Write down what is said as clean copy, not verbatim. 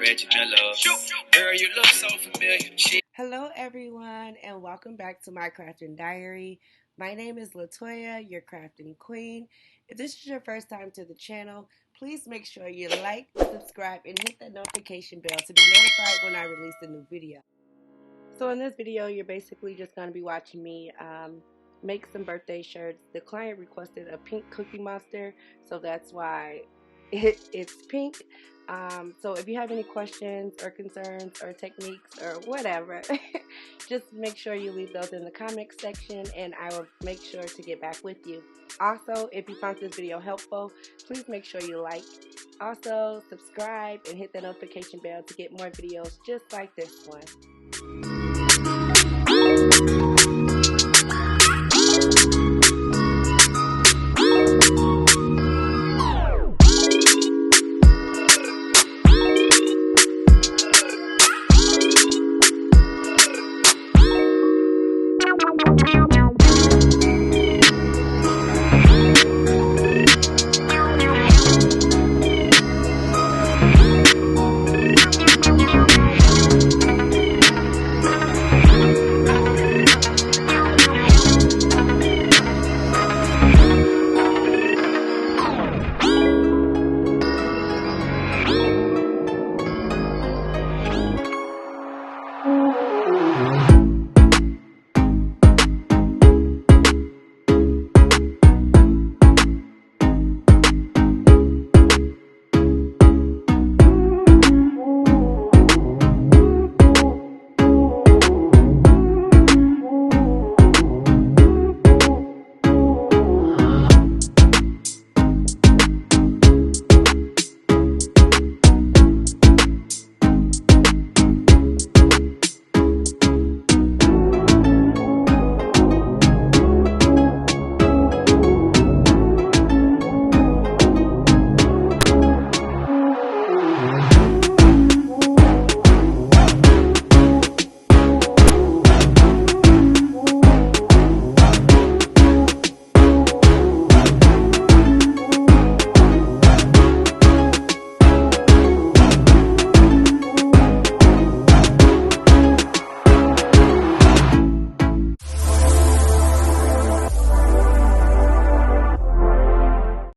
Girl, you look so familiar. Hello, everyone, and welcome back to my crafting diary. My name is Latoya, your crafting queen. If this is your first time to the channel, please make sure you like, subscribe, and hit that notification bell to be notified when I release a new video. So in this video, you're basically just going to be watching me make some birthday shirts. The client requested a pink Cookie Monster, so that's why it's pink. So if you have any questions or concerns or techniques or whatever, just make sure you leave those in the comment section and I will make sure to get back with you. Also, if you found this video helpful, please make sure you like. Also, subscribe and hit the notification bell to get more videos just like this one.